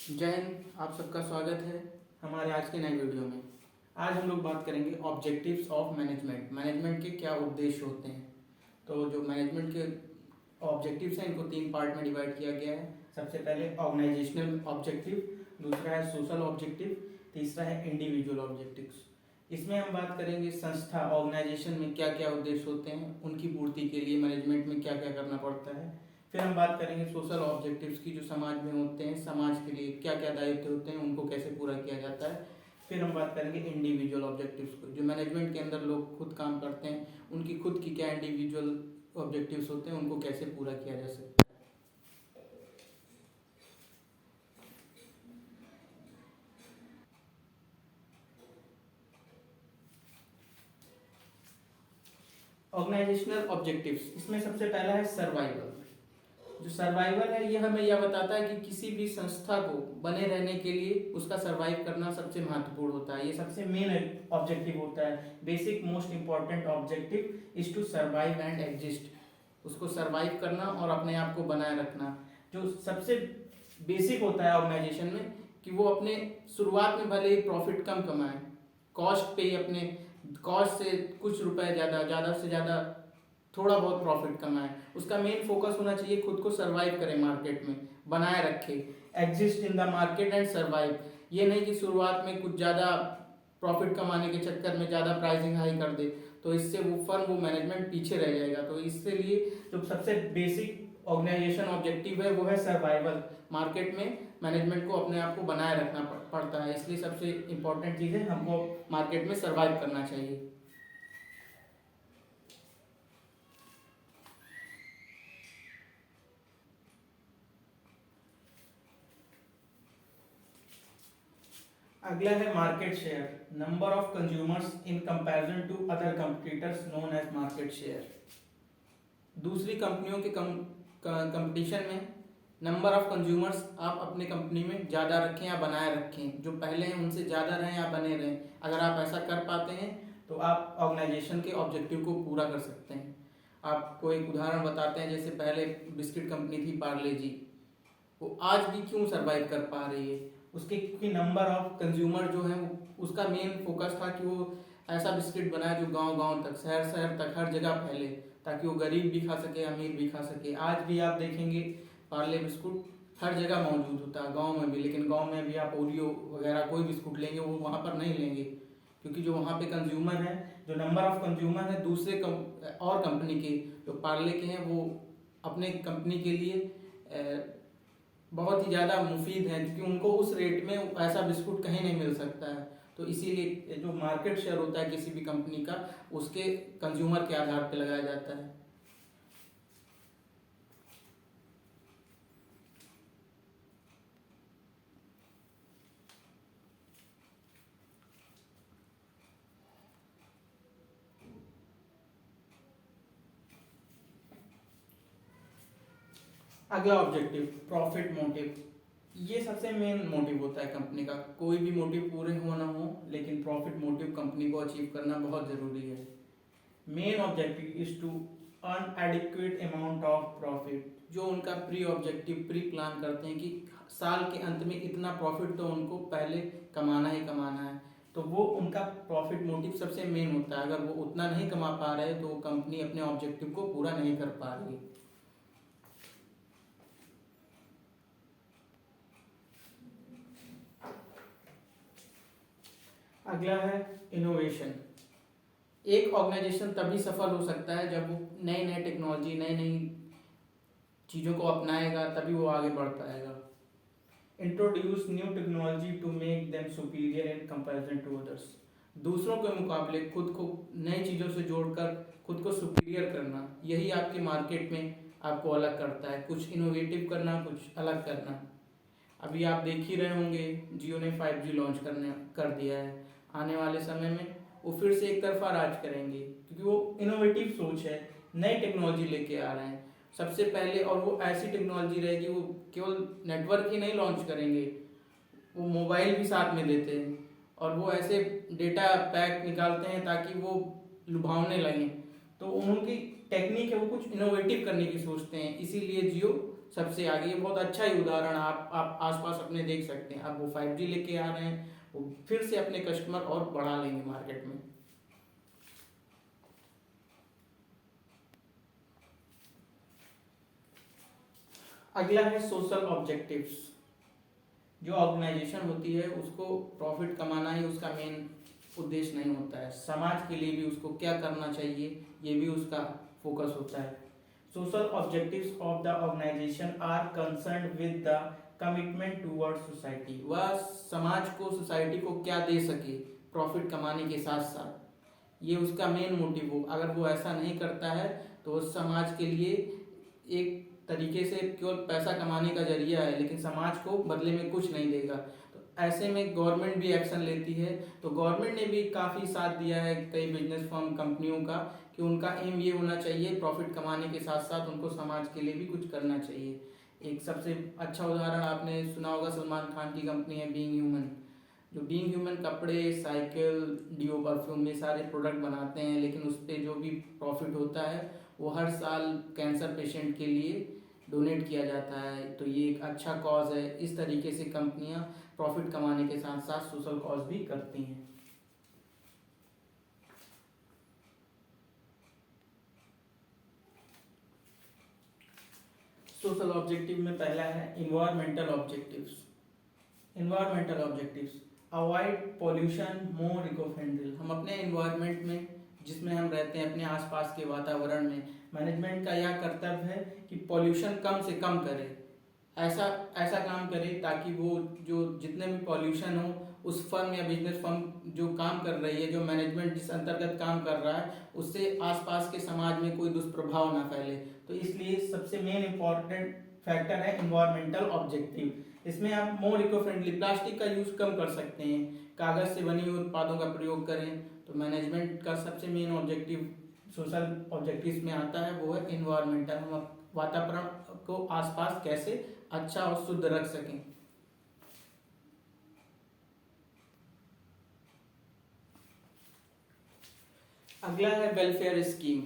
जय हिंद। आप सबका स्वागत है हमारे आज के नए वीडियो में। आज हम लोग बात करेंगे ऑब्जेक्टिव्स ऑफ मैनेजमेंट। मैनेजमेंट के क्या उद्देश्य होते हैं। तो जो मैनेजमेंट के ऑब्जेक्टिव्स हैं इनको 3 पार्ट में डिवाइड किया गया है। सबसे पहले ऑर्गेनाइजेशनल ऑब्जेक्टिव, दूसरा है सोशल ऑब्जेक्टिव, तीसरा है इंडिविजुअल ऑब्जेक्टिव्स। इसमें हम बात करेंगे संस्था ऑर्गेनाइजेशन में क्या क्या उद्देश्य होते हैं, उनकी पूर्ति के लिए मैनेजमेंट में क्या क्या करना पड़ता है। फिर हम बात करेंगे सोशल ऑब्जेक्टिव्स की, जो समाज में होते हैं, समाज के लिए क्या क्या दायित्व होते हैं, उनको कैसे पूरा किया जाता है। फिर हम बात करेंगे इंडिविजुअल ऑब्जेक्टिव्स को, जो मैनेजमेंट के अंदर लोग खुद काम करते हैं, उनकी खुद की क्या इंडिविजुअल ऑब्जेक्टिव्स होते हैं, उनको कैसे पूरा किया जा सकता है। ऑर्गेनाइजेशनल ऑब्जेक्टिव्स, इसमें सबसे पहला है सर्वाइवल। जो सर्वाइवल है ये हमें यह बताता है कि किसी भी संस्था को बने रहने के लिए उसका सर्वाइव करना सबसे महत्वपूर्ण होता है। ये सबसे मेन ऑब्जेक्टिव होता है। Basic most important objective is to survive and exist. उसको सर्वाइव करना और अपने आप को बनाए रखना। जो सबसे बेसिक होता है ऑर्गेनाइजेशन में कि वो अपने शुरुआत में भले ही प्रॉफिट कम कमाए, कॉस्ट पे अपने कॉस्ट से कुछ रुपए ज़्यादा से ज़्यादा थोड़ा बहुत प्रॉफिट कमाए। उसका मेन फोकस होना चाहिए खुद को सर्वाइव करे, मार्केट में बनाए रखे, exist in the market and survive. ये नहीं कि शुरुआत में कुछ ज़्यादा प्रॉफिट कमाने के चक्कर में ज़्यादा प्राइसिंग हाई कर दे, तो इससे वो फर्म, वो मैनेजमेंट पीछे रह जाएगा। तो इसके लिए जो सबसे बेसिक ऑर्गेनाइजेशन ऑब्जेक्टिव है वो है सर्वाइवल। मार्केट में मैनेजमेंट को अपने आप को बनाए रखना पड़ता है, इसलिए सबसे इंपॉर्टेंट चीज़ है हमको मार्केट में सर्वाइव करना चाहिए। अगला है market share, number of consumers in comparison to other competitors known as market share. दूसरी कंपनियों के कंपटीशन में नंबर ऑफ कंज्यूमर्स आप अपने कंपनी में ज़्यादा रखें या बनाए रखें, जो पहले हैं उनसे ज़्यादा रहें या बने रहें। अगर आप ऐसा कर पाते हैं तो आप ऑर्गेनाइजेशन के ऑब्जेक्टिव को पूरा कर सकते हैं। आपको एक उदाहरण बताते हैं। जैसे पहले बिस्किट कंपनी थी पार्ले जी, वो आज भी क्यों सरवाइव कर पा रही है। उसके क्योंकि नंबर ऑफ कंज्यूमर जो है उसका मेन फोकस था कि वो ऐसा बिस्किट बनाए जो गांव गांव तक, शहर शहर तक, हर जगह फैले, ताकि वो गरीब भी खा सके, अमीर भी खा सके। आज भी आप देखेंगे पार्ले बिस्कुट हर जगह मौजूद होता है, गांव में भी। लेकिन गांव में भी आप ओरियो वगैरह कोई बिस्कुट लेंगे वो वहाँ पर नहीं लेंगे, क्योंकि जो वहाँ पे कंज्यूमर है, जो नंबर ऑफ कंज्यूमर है दूसरे और कंपनी के, जो पार्ले के हैं, वो अपने कंपनी के लिए बहुत ही ज़्यादा मुफीद है, क्योंकि उनको उस रेट में ऐसा बिस्कुट कहीं नहीं मिल सकता है। तो इसीलिए जो मार्केट शेयर होता है किसी भी कंपनी का, उसके कंज्यूमर के आधार पर लगाया जाता है। अगला ऑब्जेक्टिव प्रॉफिट मोटिव। ये सबसे मेन मोटिव होता है कंपनी का। कोई भी मोटिव पूरे हो ना हो, लेकिन प्रॉफिट मोटिव कंपनी को अचीव करना बहुत ज़रूरी है। Main objective is to earn adequate amount of profit. जो उनका प्री ऑब्जेक्टिव, प्री प्लान करते हैं कि साल के अंत में इतना प्रॉफिट तो उनको पहले कमाना ही कमाना है, तो वो उनका प्रॉफिट मोटिव सबसे मेन होता है। अगर वो उतना नहीं कमा पा रहे तो कंपनी अपने ऑब्जेक्टिव को पूरा नहीं कर पा रही है। अगला है इनोवेशन। एक ऑर्गेनाइजेशन तभी सफल हो सकता है जब वो नई नई टेक्नोलॉजी, नई नई चीज़ों को अपनाएगा, तभी वो आगे बढ़ पाएगा। Introduce new technology to make them superior in comparison to others. दूसरों के मुकाबले खुद को नई चीज़ों से जोड़कर खुद को सुपीरियर करना, यही आपके मार्केट में आपको अलग करता है। कुछ इनोवेटिव करना, कुछ अलग करना। अभी आप देख ही रहे होंगे जियो ने 5G लॉन्च कर दिया है। आने वाले समय में वो फिर से एक तरफा राज करेंगे, क्योंकि वो इनोवेटिव सोच है, नई टेक्नोलॉजी लेके आ रहे हैं सबसे पहले। और वो ऐसी टेक्नोलॉजी रहेगी, वो केवल नेटवर्क ही नहीं लॉन्च करेंगे, वो मोबाइल भी साथ में देते हैं। और वो ऐसे डेटा पैक निकालते हैं ताकि वो लुभावने लगें। तो उनकी टेक्निक है वो कुछ इनोवेटिव करने की सोचते हैं, इसीलिए जियो सबसे आगे। ये बहुत अच्छा ही उदाहरण आप आसपास अपने देख सकते हैं। अब वो 5G लेके आ रहे हैं, वो फिर से अपने कस्टमर और बढ़ा लेंगे मार्केट में। अगला है सोशल ऑब्जेक्टिव्स। जो ऑर्गेनाइजेशन होती है उसको प्रॉफिट कमाना ही उसका मेन उद्देश्य नहीं होता है, समाज के लिए भी उसको क्या करना चाहिए ये भी उसका फोकस होता है। Social objectives of the organization are concern with the commitment towards society. वह समाज को, सोसाइटी को क्या दे सके प्रॉफिट कमाने के साथ साथ, ये उसका मेन मोटिव हो। अगर वो ऐसा नहीं करता है तो वो समाज के लिए एक तरीके से केवल पैसा कमाने का जरिया है, लेकिन समाज को बदले में कुछ नहीं देगा। तो ऐसे में गवर्नमेंट भी एक्शन लेती है। तो गवर्नमेंट ने भी काफ़ी साथ दिया है कई बिजनेस फर्म कंपनियों का, कि उनका एम ये होना चाहिए प्रॉफिट कमाने के साथ साथ उनको समाज के लिए भी कुछ करना चाहिए। एक सबसे अच्छा उदाहरण आपने सुना होगा, सलमान खान की कंपनी है बीइंग ह्यूमन। जो बीइंग ह्यूमन कपड़े, साइकिल, डिओ, परफ्यूम, ये सारे प्रोडक्ट बनाते हैं, लेकिन उस पर जो भी प्रॉफिट होता है वो हर साल कैंसर पेशेंट के लिए डोनेट किया जाता है। तो ये एक अच्छा कॉज है। इस तरीके से कंपनियां प्रॉफिट कमाने के साथ साथ सोशल कॉज भी करती हैं। सोशल ऑब्जेक्टिव में पहला है environmental objectives. Environmental objectives, avoid pollution, more eco friendly. हम अपने इन्वायरमेंट में जिसमें हम रहते हैं, अपने आसपास के वातावरण में, मैनेजमेंट का यह कर्तव्य है कि पॉल्यूशन कम से कम करे। ऐसा ऐसा काम करे ताकि वो जो जितने भी पॉल्यूशन हो, उस फर्म या बिजनेस फर्म जो काम कर रही है, जो मैनेजमेंट जिस अंतर्गत काम कर रहा है, उससे आसपास के समाज में कोई दुष्प्रभाव ना फैले। तो इसलिए सबसे मेन इम्पॉर्टेंट फैक्टर है इन्वायरमेंटल ऑब्जेक्टिव। इसमें आप मोर इको फ्रेंडली, प्लास्टिक का यूज कम कर सकते हैं, कागज से बने हुए उत्पादों का प्रयोग करें। तो मैनेजमेंट का सबसे मेन ऑब्जेक्टिव सोशल ऑब्जेक्टिव्स में आता है, वो है इन्वायरमेंटल। हम वातावरण को आसपास कैसे अच्छा और शुद्ध रख सकें। अगला है welfare scheme.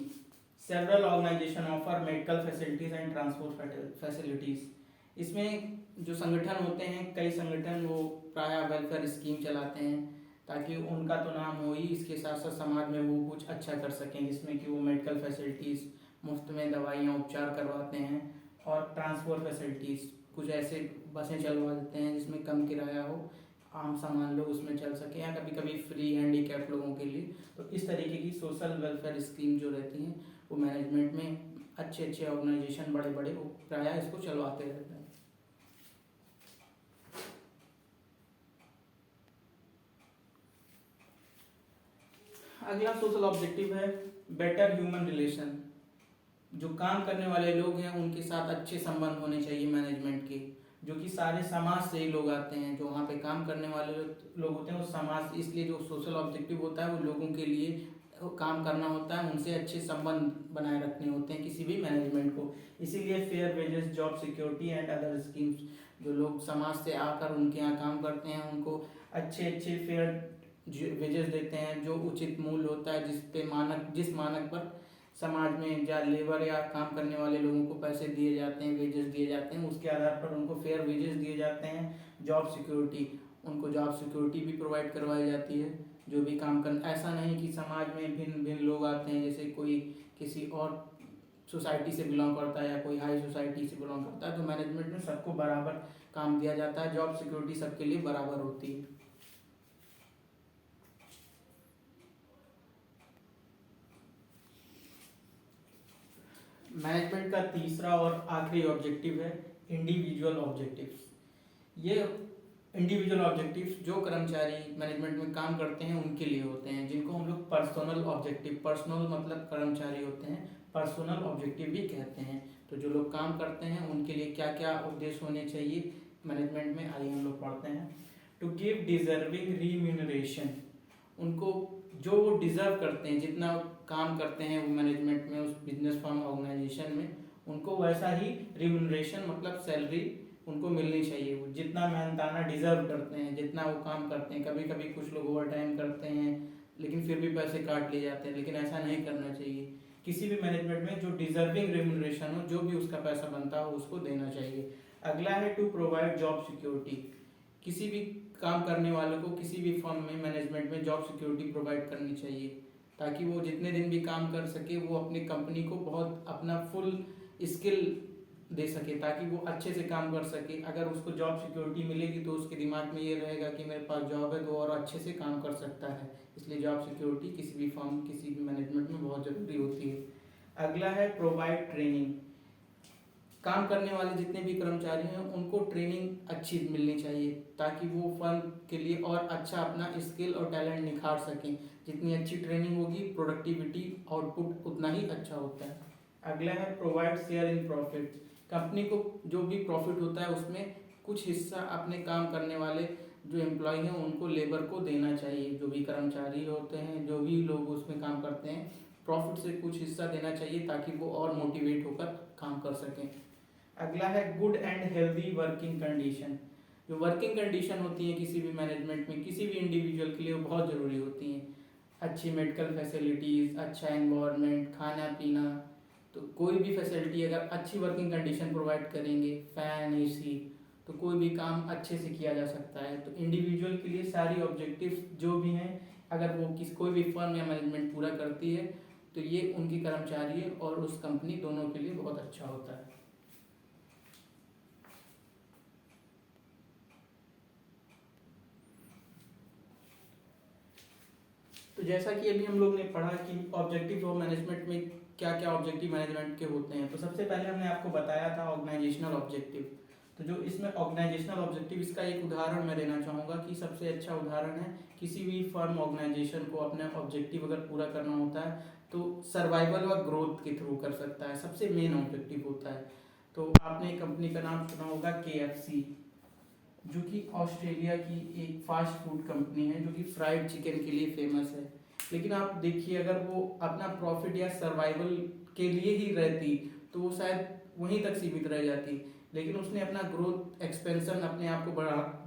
Several organization offer medical facilities and transport facilities. इसमें जो संगठन होते हैं, कई संगठन वो प्रायः वेलफेयर स्कीम चलाते हैं, ताकि उनका तो नाम हो ही, इसके साथ साथ समाज में वो कुछ अच्छा कर सकें, जिसमें कि वो मेडिकल फैसिलिटीज़, मुफ्त में दवाइयाँ, उपचार करवाते हैं। और ट्रांसपोर्ट फैसिलिटीज़, कुछ ऐसे बसें चलवा देते हैं जिसमें कम किराया हो, आम सामान लोग उसमें चल सके, या कभी कभी फ्री हैंडीकैप लोगों के लिए। तो इस तरीके की सोशल वेलफेयर स्कीम जो रहती हैं वो मैनेजमेंट में अच्छे अच्छे ऑर्गेनाइजेशन बड़े बड़े वो प्रायः इसको चलवाते रहते हैं। अगला सोशल ऑब्जेक्टिव है बेटर ह्यूमन रिलेशन। जो काम करने वाले लोग हैं उनके साथ अच्छे संबंध होने चाहिए मैनेजमेंट के, जो कि सारे समाज से ही लोग आते हैं। जो वहाँ पे काम करने वाले लोग होते हैं वो समाज, इसलिए जो सोशल ऑब्जेक्टिव होता है वो लोगों के लिए काम करना होता है, उनसे अच्छे संबंध बनाए रखने होते हैं किसी भी मैनेजमेंट को। इसीलिए fair wages, job security and other schemes, जो लोग समाज से आकर उनके यहाँ काम करते हैं उनको अच्छे अच्छे फेयर वेजेस देते हैं, जो उचित मूल्य होता है, जिस मानक पर समाज में या लेबर या काम करने वाले लोगों को पैसे दिए जाते हैं, वेजेस दिए जाते हैं, उसके आधार पर उनको फेयर वेजेस दिए जाते हैं। जॉब सिक्योरिटी, उनको जॉब सिक्योरिटी भी प्रोवाइड करवाई जाती है। जो भी काम कर, ऐसा नहीं कि समाज में भिन्न भिन्न लोग आते हैं, जैसे कोई किसी और सोसाइटी से बिलोंग करता है या कोई हाई सोसाइटी से बिलोंग करता है, तो मैनेजमेंट में सबको बराबर काम दिया जाता है। जॉब सिक्योरिटी सबके लिए बराबर होती है। मैनेजमेंट का तीसरा और आखिरी ऑब्जेक्टिव है इंडिविजुअल ऑब्जेक्टिव्स। ये इंडिविजुअल ऑब्जेक्टिव्स जो कर्मचारी मैनेजमेंट में काम करते हैं उनके लिए होते हैं, जिनको हम लोग पर्सनल ऑब्जेक्टिव, पर्सनल मतलब कर्मचारी होते हैं, पर्सनल ऑब्जेक्टिव भी कहते हैं। तो जो लोग काम करते हैं उनके लिए क्या क्या उद्देश्य होने चाहिए मैनेजमेंट में, आइए हम लोग पढ़ते हैं। टू गिव डिजर्विंग रीम्यूनरेशन, उनको जो वो डिजर्व करते हैं, जितना काम करते हैं वो मैनेजमेंट में, उस बिजनेस फर्म ऑर्गेनाइजेशन में, उनको वैसा ही रिम्यूनरेशन मतलब सैलरी उनको मिलनी चाहिए। वो जितना मेहनताना डिजर्व करते हैं, जितना वो काम करते हैं। कभी कभी कुछ लोग ओवर टाइम करते हैं लेकिन फिर भी पैसे काट लिए जाते हैं, लेकिन ऐसा नहीं करना चाहिए। किसी भी मैनेजमेंट में जो डिजर्विंग रेम्यूनरेशन हो, जो भी उसका पैसा बनता हो उसको देना चाहिए। अगला है टू प्रोवाइड जॉब सिक्योरिटी। किसी भी काम करने वालों को किसी भी फर्म में मैनेजमेंट में जॉब सिक्योरिटी प्रोवाइड करनी चाहिए, ताकि वो जितने दिन भी काम कर सके वो अपनी कंपनी को बहुत अपना फुल स्किल दे सके, ताकि वो अच्छे से काम कर सके। अगर उसको जॉब सिक्योरिटी मिलेगी तो उसके दिमाग में ये रहेगा कि मेरे पास जॉब है तो और अच्छे से काम कर सकता है। इसलिए जॉब सिक्योरिटी किसी भी फर्म किसी भी मैनेजमेंट में बहुत ज़रूरी होती है। अगला है प्रोवाइड ट्रेनिंग। काम करने वाले जितने भी कर्मचारी हैं उनको ट्रेनिंग अच्छी मिलनी चाहिए, ताकि वो फर्म के लिए और अच्छा अपना स्किल और टैलेंट निखार सकें। जितनी अच्छी ट्रेनिंग होगी प्रोडक्टिविटी आउटपुट उतना ही अच्छा होता है। अगला है provide share in profit. Company को जो भी प्रॉफिट होता है उसमें कुछ हिस्सा अपने काम करने वाले जो एम्प्लॉय हैं उनको लेबर को देना चाहिए। जो भी कर्मचारी होते हैं, जो भी लोग उसमें काम करते हैं, प्रॉफिट से कुछ हिस्सा देना चाहिए ताकि वो और मोटिवेट होकर काम कर सकें। अगला है good and healthy working condition. जो वर्किंग कंडीशन होती है किसी भी मैनेजमेंट में किसी भी इंडिविजुअल के लिए वो बहुत ज़रूरी होती हैं। अच्छी मेडिकल फैसिलिटीज़, अच्छा एनवायरनमेंट, खाना पीना, तो कोई भी फैसिलिटी अगर अच्छी वर्किंग कंडीशन प्रोवाइड करेंगे, फ़ैन, एसी, तो कोई भी काम अच्छे से किया जा सकता है। तो इंडिविजुअल के लिए सारी ऑब्जेक्टिव्स जो भी हैं अगर वो कोई भी फर्म या मैनेजमेंट पूरा करती है तो ये उनकी कर्मचारी और उस कंपनी दोनों के लिए बहुत अच्छा होता है। तो जैसा कि अभी हम लोग ने पढ़ा कि ऑब्जेक्टिव ऑफ मैनेजमेंट में क्या क्या ऑब्जेक्टिव मैनेजमेंट के होते हैं, तो सबसे पहले हमने आपको बताया था ऑर्गेनाइजेशनल ऑब्जेक्टिव। तो जो इसमें ऑर्गेनाइजेशनल ऑब्जेक्टिव, इसका एक उदाहरण मैं देना चाहूँगा कि सबसे अच्छा उदाहरण है किसी भी फर्म ऑर्गेनाइजेशन को अपने ऑब्जेक्टिव अगर पूरा करना होता है तो सर्वाइवल व ग्रोथ के थ्रू कर सकता है, सबसे मेन ऑब्जेक्टिव होता है। तो आपने कंपनी का नाम सुना होगा KFC, जो कि ऑस्ट्रेलिया की एक फास्ट फूड कंपनी है जो कि फ्राइड चिकन के लिए फेमस है। लेकिन आप देखिए अगर वो अपना प्रॉफिट या सर्वाइवल के लिए ही रहती तो वो शायद वहीं तक सीमित रह जाती, लेकिन उसने अपना ग्रोथ एक्सपेंशन अपने आप को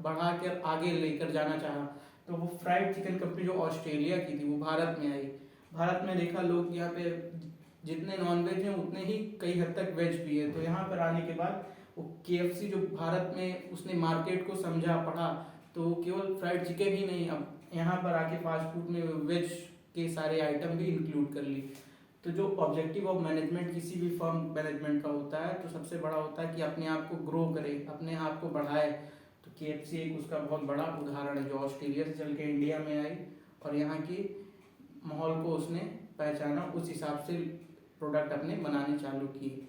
बढ़ा कर आगे लेकर जाना चाहा। तो वो फ्राइड चिकन कंपनी जो ऑस्ट्रेलिया की थी वो भारत में आई। भारत में देखा लोग यहाँ पे जितने नॉनवेज हैं उतने ही कई हद तक वेज भी है। तो यहाँ पर आने के बाद वो KFC जो भारत में उसने मार्केट को समझा पढ़ा, तो केवल फ्राइड चिकन ही नहीं, अब यहाँ पर आके फास्ट फूड में वेज के सारे आइटम भी इंक्लूड कर ली। तो जो ऑब्जेक्टिव ऑफ मैनेजमेंट किसी भी फर्म मैनेजमेंट का होता है तो सबसे बड़ा होता है कि अपने आप को ग्रो करे, अपने आप को बढ़ाए। तो KFC एक उसका बहुत बड़ा उदाहरण है जो ऑस्ट्रेलिया से चल के इंडिया में आई और यहाँ की माहौल को उसने पहचाना, उस हिसाब से प्रोडक्ट अपने बनाने चालू किए।